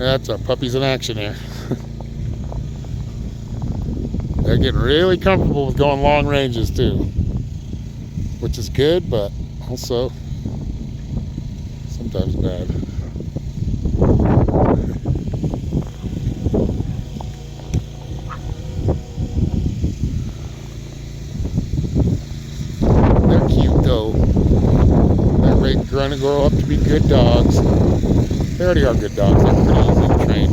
That's our puppies in action here. They're getting really comfortable with going long ranges too, which is good, but also sometimes bad. They're cute though. They're going to grow up to be good dogs. They already are good dogs. They're pretty easy to train.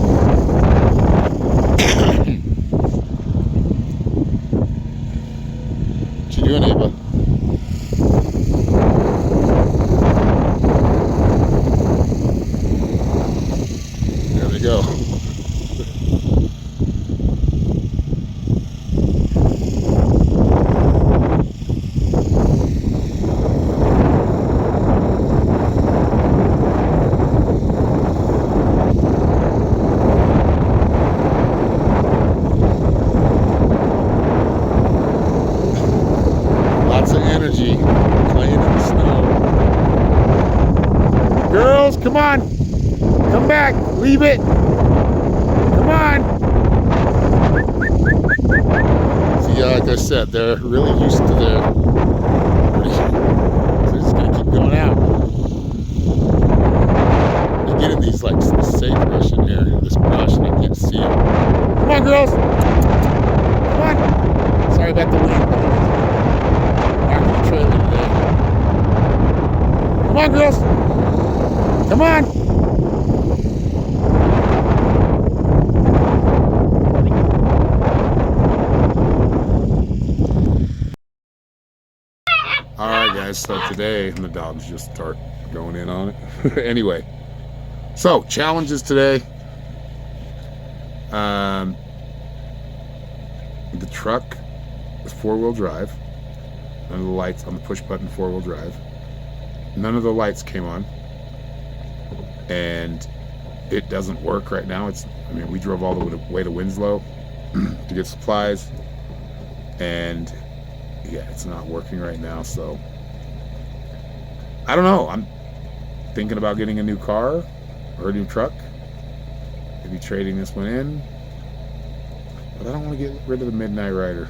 What you doing, Ava? There they go. Energy playing in the snow. Girls, come on. Come back. Leave it. Come on. See, like I said, they're really used to their... So they're just going to keep going out. They get in these, like, safe brush in here. This brush, and you can't see them. Come on, girls. Come on. Sorry about the wind. Trailer today. Come on, girls. Come on. All right, guys. So today, and the dogs just start going in on it. Anyway, so challenges today. The truck is 4-wheel drive. None of the lights on the push button 4-wheel drive. None of the lights came on. And it doesn't work right now. I mean, we drove all the way to Winslow to get supplies. And yeah, it's not working right now. So I don't know. I'm thinking about getting a new car or a new truck. Maybe trading this one in. But I don't want to get rid of the Midnight Rider.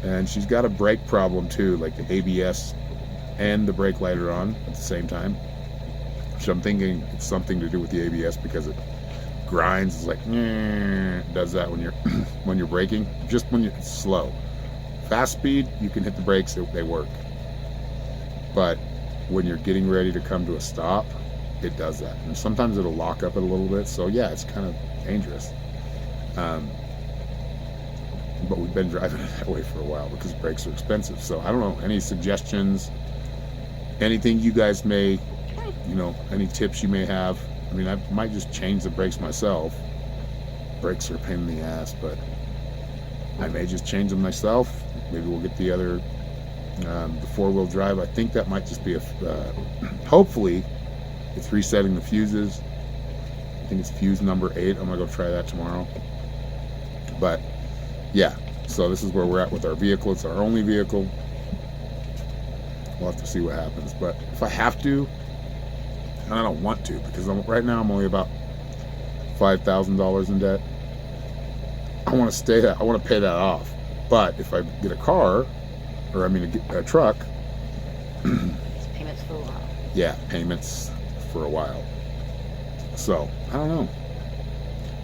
And she's got a brake problem too, like the ABS and the brake light are on at the same time. So I'm thinking it's something to do with the ABS because it grinds. It's like, it does that when you're braking. Just when it's slow. Fast speed, you can hit the brakes, they work. But when you're getting ready to come to a stop, it does that. And sometimes it'll lock up it a little bit. So yeah, it's kind of dangerous. But we've been driving it that way for a while because brakes are expensive. So I don't know, any suggestions, anything you guys may, any tips you may have. I mean, I might just change the brakes myself. Brakes are a pain in the ass, but I may just change them myself. Maybe we'll get the other, the 4-wheel drive. I think that might just be hopefully it's resetting the fuses. I think it's fuse number 8. I'm gonna go try that tomorrow. But yeah, so this is where we're at with our vehicle. It's our only vehicle. We'll have to see what happens. But if I have to, and I don't want to, because right now I'm only about $5,000 in debt. I want to stay that. I want to pay that off. But if I get a car, or a truck, it's payments for a while. Yeah, payments for a while. So I don't know.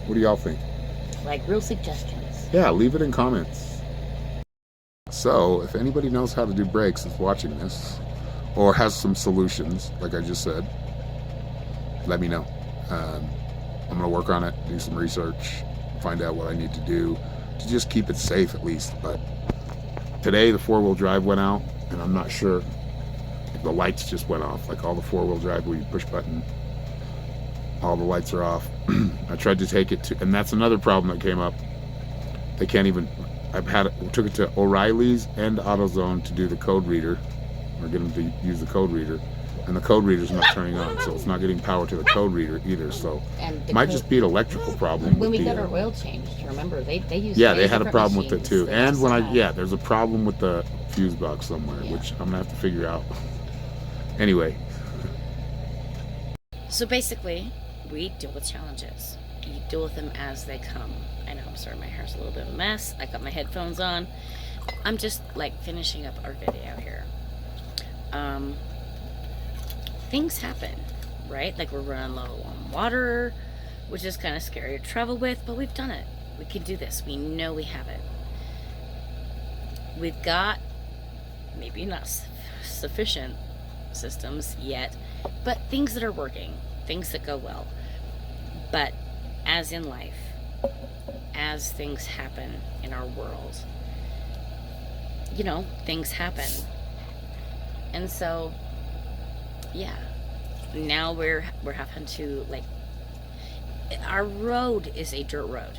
What do y'all think? Like real suggestions. Yeah, leave it in comments. So, if anybody knows how to do brakes is watching this, or has some solutions, like I just said, let me know. I'm going to work on it, do some research, find out what I need to do to just keep it safe at least. But today the 4-wheel drive went out, and I'm not sure. The lights just went off, like all the 4-wheel drive where you push button, all the lights are off. I tried to take it to, and that's another problem that came up. They can't even, took it to O'Reilly's and AutoZone to do the code reader, or get them to use the code reader, and the code reader's not turning on, so it's not getting power to the code reader either. So it might just be an electrical problem. When we got our oil changed, remember they used they had a problem with it too. And there's a problem with the fuse box somewhere, which I'm gonna have to figure out. Anyway. So basically, we deal with challenges. You deal with them as they come. I know, I'm sorry, my hair's a little bit of a mess. I got my headphones on. I'm just like finishing up our video here. Things happen, right? Like we're running low on water, which is kind of scary to travel with, but we've done it. We can do this. We know we have it. We've got maybe not sufficient systems yet, but things that are working, things that go well. But as in life, as things happen in our world, you know, things happen. And so, yeah, now we're having to, like, our road is a dirt road.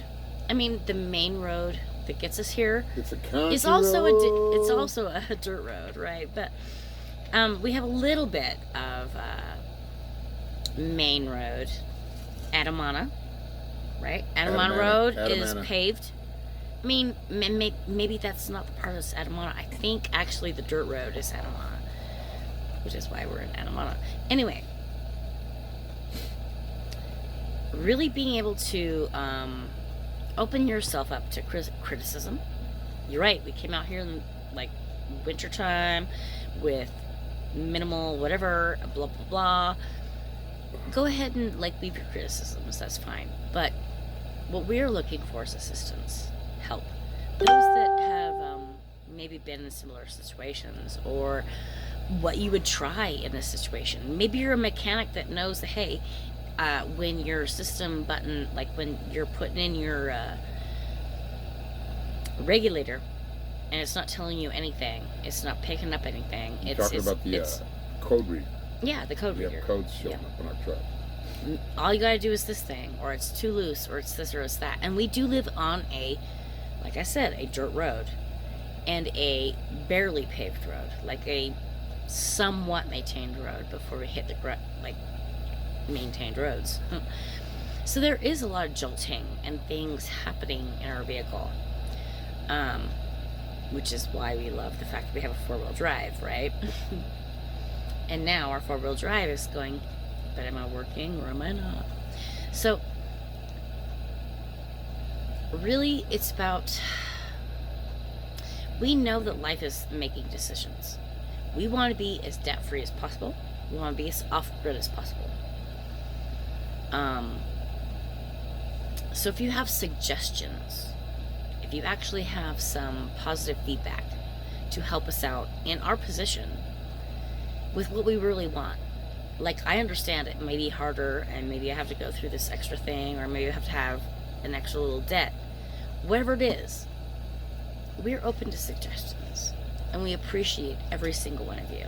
I mean, the main road that gets us here is also a dirt road, right? But we have a little bit of main road, Adamana, right? Adamana Road is paved. I mean, maybe that's not the part of Adamana. I think actually the dirt road is Adamana, which is why we're in Adamana. Anyway, really being able to open yourself up to criticism. You're right, we came out here in like winter time with minimal whatever, blah blah blah. Go ahead and like leave your criticisms, that's fine. But what we're looking for is assistance, help. Those that have maybe been in similar situations, or what you would try in this situation. Maybe you're a mechanic that knows that, hey, when your system button, like when you're putting in your regulator and it's not telling you anything, it's not picking up anything. You're talking about the code reader. Yeah, the code reader. We have codes showing up on our truck. All you gotta do is this thing, or it's too loose, or it's this or it's that. And we do live on a, like I said, a dirt road and a barely paved road, like a somewhat maintained road before we hit the maintained roads. So there is a lot of jolting and things happening in our vehicle, which is why we love the fact that we have a 4-wheel drive, right? And now our 4-wheel drive is going, but am I working or am I not? So really it's about, we know that life is making decisions. We want to be as debt-free as possible. We want to be as off-grid as possible. So if you have suggestions, if you actually have some positive feedback to help us out in our position with what we really want, like, I understand it may be harder and maybe I have to go through this extra thing, or maybe I have to have an extra little debt, whatever it is, we're open to suggestions, and we appreciate every single one of you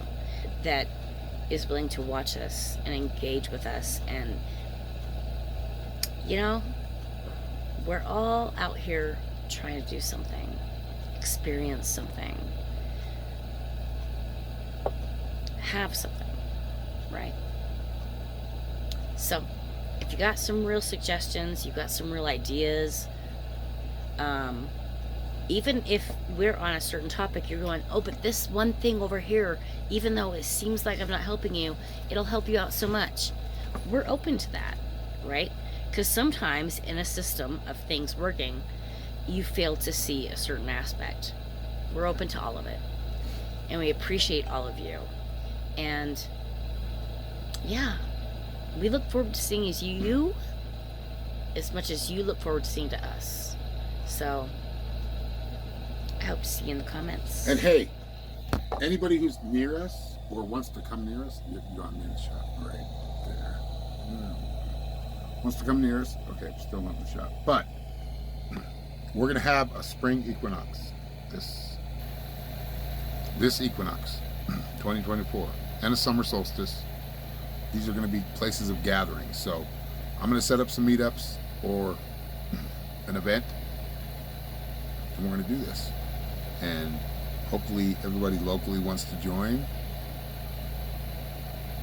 that is willing to watch us and engage with us. And you know, we're all out here trying to do something, experience something, have something, right? So if you got some real suggestions, you got some real ideas, even if we're on a certain topic, you're going, oh, but this one thing over here, even though it seems like I'm not helping you, it'll help you out so much. We're open to that, right? Because sometimes in a system of things working, you fail to see a certain aspect. We're open to all of it. And we appreciate all of you. And yeah, we look forward to seeing you as much as you look forward to seeing to us. So I hope to see you in the comments. And hey, anybody who's near us or wants to come near us, you're on the shop right there. Wants to come near us? Okay, still not in the shop. But we're going to have a spring equinox this equinox, 2024, and a summer solstice. These are going to be places of gathering. So I'm going to set up some meetups or an event, and we're going to do this. And hopefully everybody locally wants to join.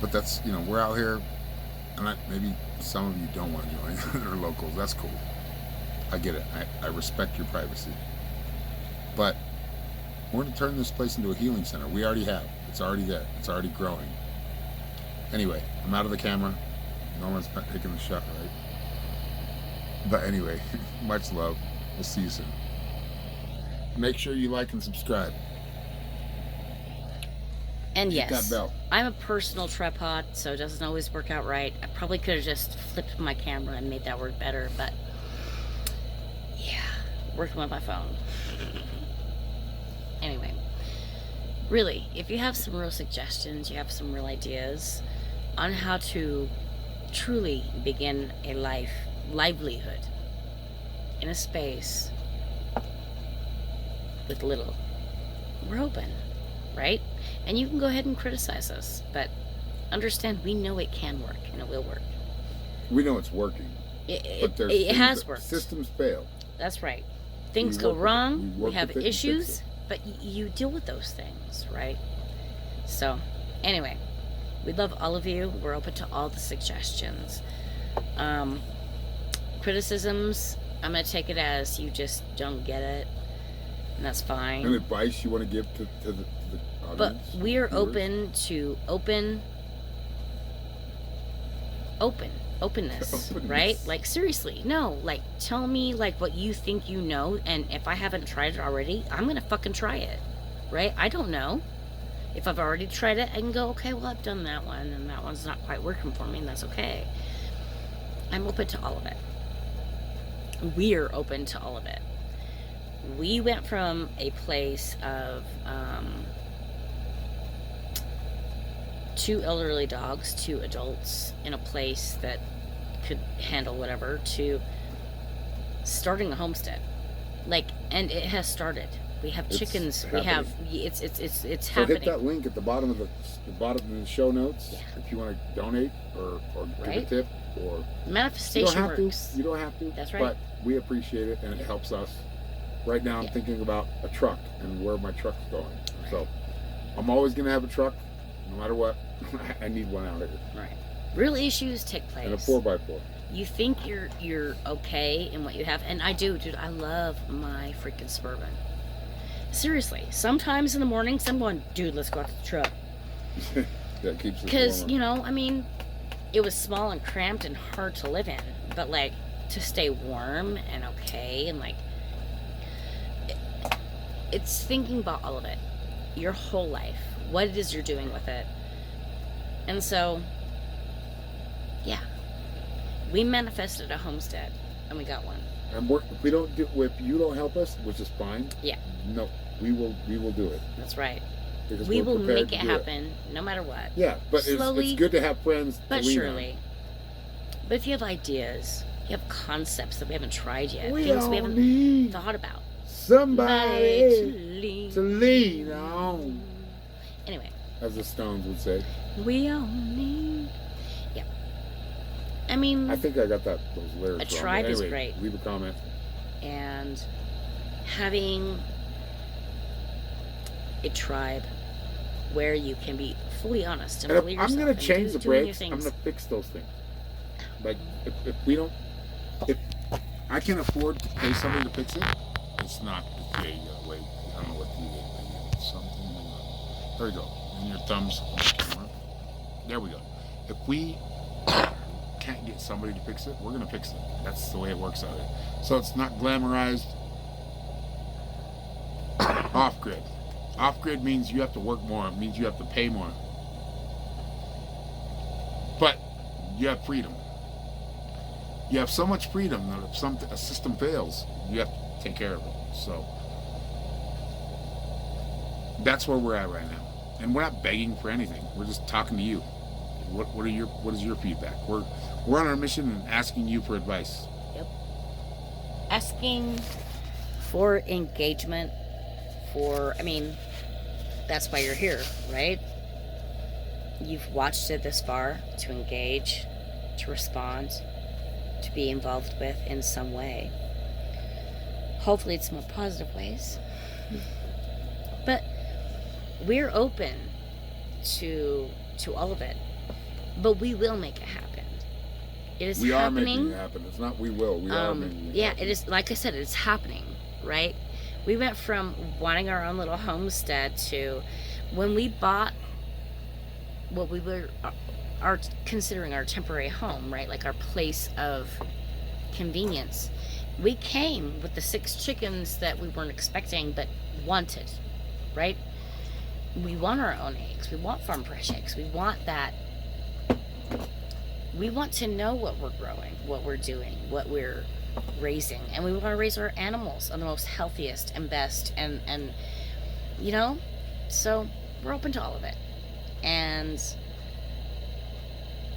But that's, you know, we're out here, and maybe some of you don't want to join. They're locals. That's cool. I get it. I respect your privacy. But we're going to turn this place into a healing center. We already have. It's already there. It's already growing. Anyway, I'm out of the camera. No one's not taking the shot, right? But anyway, much love. We'll see you soon. Make sure you like and subscribe. And Hit yes, that bell. I'm a personal tripod, so it doesn't always work out right. I probably could have just flipped my camera and made that work better, but yeah, working with my phone. Anyway, really, if you have some real suggestions, you have some real ideas on how to truly begin a livelihood in a space with little, we're open, right? And you can go ahead and criticize us, but understand we know it can work and it will work. We know it's working. It has worked. Systems fail. That's right. Things go wrong. We have issues, but you deal with those things, right? So, anyway, we love all of you. We're open to all the suggestions. Criticisms, I'm going to take it as you just don't get it, and that's fine. And advice you want to give to the audience? But we are viewers? open to openness, right? Like, seriously, no, like, tell me, like, what you think you know, and if I haven't tried it already, I'm gonna fucking try it, right? I don't know. If I've already tried it, I can go, okay, well, I've done that one, and that one's not quite working for me, and that's okay. I'm open to all of it. We're open to all of it. We went from a place of, 2 elderly dogs, 2 adults in a place that could handle whatever, to starting a homestead. Like, and it has started. We have chickens. We have it's So happening. hit that link at the bottom of the bottom of the show notes if you want to donate or give a tip or Manifestation works. You don't have to. That's right. But we appreciate it and it helps us. Right now I'm thinking about a truck and where my truck's going. So I'm always gonna have a truck, no matter what. I need one out here. Right. Real issues take place. And a 4x4. You think you're okay in what you have, and I do, dude. I love my freaking Suburban. Seriously, sometimes in the mornings I'm going, dude, let's go out to the truck. That keeps us Because, warmer. you know, I mean, it was small and cramped and hard to live in, but like to stay warm and okay, and like it's thinking about all of it, your whole life, what it is you're doing with it. And so, yeah, we manifested a homestead, and we got one. And if we don't if you don't help us, which is fine. Yeah. No, we will do it. That's right. Because We we're will prepared make it to do happen, no matter what. Yeah, but Slowly, it's good to have friends. But to lean surely. But if you have ideas, you have concepts that we haven't tried yet, on. We things we all haven't need thought about. somebody to lean on. Anyway. As the Stones would say. We all need. Yeah. I mean. I think I got those lyrics A wrong. tribe Anyway, is great. Leave a comment. And having a tribe where you can be fully honest and And fully if I'm yourself. going to change the doing your brakes, I'm things. going to fix those things. Like, if we don't, if I can afford to pay somebody to fix it, it's not, okay, you gotta wait. I don't know what you did. Something. There we go. And your thumbs on the camera. There we go. If we can't get somebody to fix it, we're going to fix it. That's the way it works out here. So it's not glamorized. Off-grid. Off-grid means you have to work more. It means you have to pay more. But you have freedom. You have so much freedom that if a system fails, you have to take care of it. So that's where we're at right now. And we're not begging for anything. We're just talking to you. What is your feedback? We're on our mission and asking you for advice. Yep. Asking for engagement, that's why you're here, right? You've watched it this far, to engage, to respond, to be involved with in some way. Hopefully it's more positive ways. But we're open to all of it. But we will make it happen. It is We are happening. making it happen. It's not we will. We are making it happen. It is, like I said, it's happening, right? We went from wanting our own little homestead to when we bought what we were considering our temporary home, right? Like our place of convenience. We came with the 6 chickens that we weren't expecting but wanted, right? We want our own eggs. We want farm fresh eggs. We want that. We want to know what we're growing, what we're doing, what we're raising, and we want to raise our animals on the most healthiest and best, and you know, so we're open to all of it. And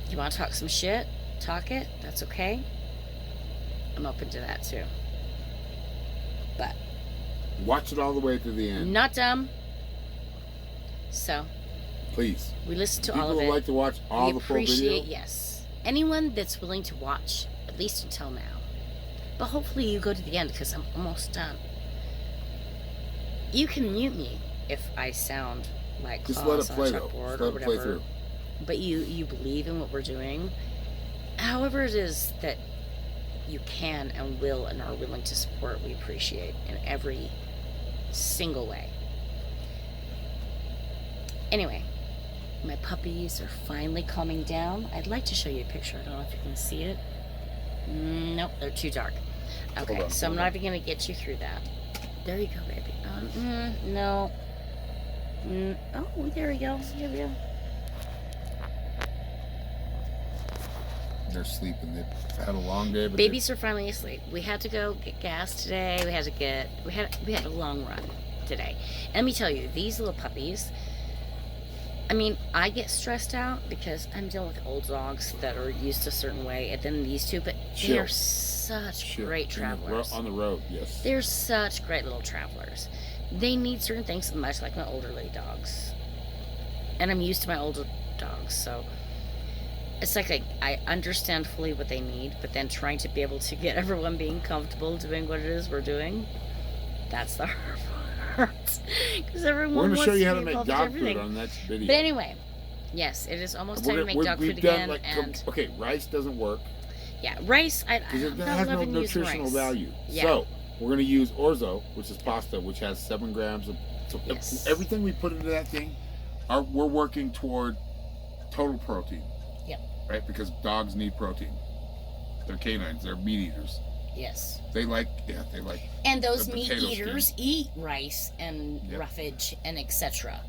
you want to talk some shit, talk it, that's okay. I'm open to that too. But watch it all the way to the end. not dumb. So Please. we listen to People all of would it. like to watch all We the full video. appreciate, yes, anyone that's willing to watch at least until now. But hopefully you go to the end because I'm almost done. You can mute me if I sound like Just let it claws on play a though. chalkboard Just or let it play whatever. through. But you believe in what we're doing. However it is that you can and will and are willing to support, we appreciate in every single way. Anyway, my puppies are finally calming down. I'd like to show you a picture. I don't know if you can see it. Nope, they're too dark. Okay, Hold on, so I'm hold not on. even going to get you through that. There you go, baby. No. Oh, there we go. There we go. They're sleeping. They've had a long day. But Babies are finally asleep. We had to go get gas today. We had a long run today. And let me tell you, these little puppies, I mean, I get stressed out because I'm dealing with old dogs that are used a certain way, and then these two, but Chill. they're such great travelers. On the road, yes. They're such great little travelers. They need certain things much like my elderly dogs. And I'm used to my older dogs, so it's like I understand fully what they need, but then trying to be able to get everyone being comfortable doing what it is we're doing, that's the hard part. Because everyone We're going to wants show you how to be make involved in dog everything. food on the next video. But anyway, yes, it is almost time to make dog food we've done again. And okay, rice doesn't work yeah, rice, because it has no nutritional value. Yeah. So we're going to use orzo, which is pasta, which has 7 grams of. So Yes. everything we put into that thing, we're working toward total protein. Yep. Right, because dogs need protein. They're canines. They're meat eaters. Yes. They like. And those the meat potato eaters eat rice and Yep. roughage and etc.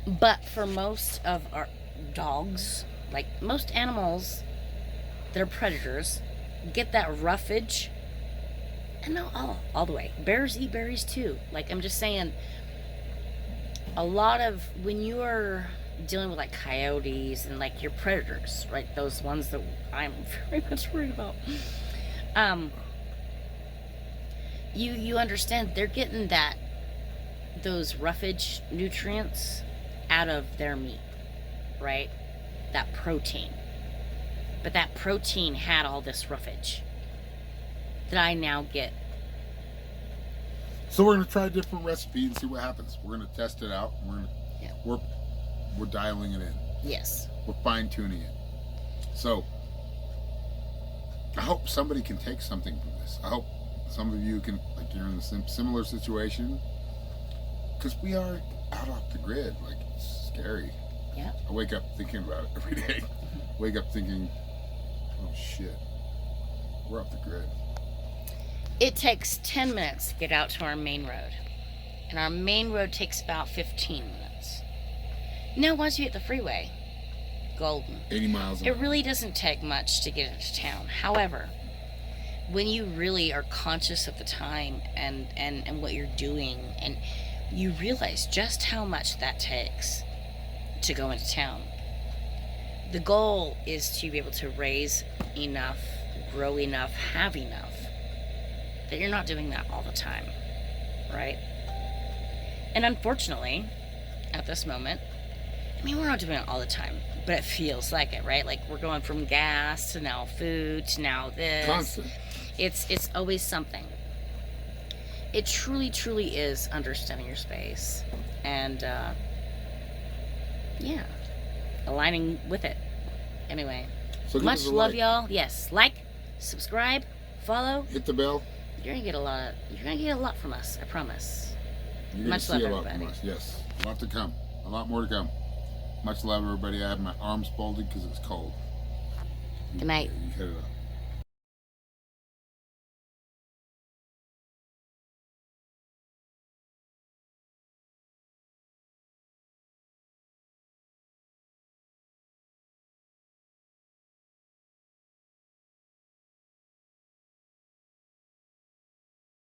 But for most of our dogs, like most animals that are predators, get that roughage. And no, all the way. Bears eat berries too. Like, I'm just saying, a lot of, when you are dealing with like coyotes and like your predators, right? Those ones that I'm very much worried about. You understand they're getting those roughage nutrients out of their meat, right? That protein. But that protein had all this roughage that I now get. So we're gonna try a different recipe and see what happens. We're gonna test it out. We're dialing it in. Yes. We're fine tuning it. So I hope somebody can take something from this. I hope some of you can, like, you're in a similar situation, because we are out off the grid. Like, it's scary. Yeah. I wake up thinking about it every day. Wake up thinking, oh shit, we're off the grid. It takes 10 minutes to get out to our main road. And our main road takes about 15 minutes. Now, once you hit the freeway, golden. 80 miles an It hour. really doesn't take much to get into town. However, when you really are conscious of the time and what you're doing, and you realize just how much that takes to go into town, the goal is to be able to raise enough, grow enough, have enough, that you're not doing that all the time, right? And unfortunately, at this moment, I mean, we're not doing it all the time, but it feels like it, right? Like, we're going from gas to now food to now this. Constant. It's always something. It truly, truly is understanding your space and, yeah, aligning with it. Anyway, So give much us a love, like. y'all. Yes, like, subscribe, follow. Hit the bell. You're gonna get a lot from us, I promise. You're going to Much see love, a lot everybody. from us. Yes. A lot to come. A lot more to come. Much love, everybody. I have my arms folded because it's cold. Good night. You hit it up.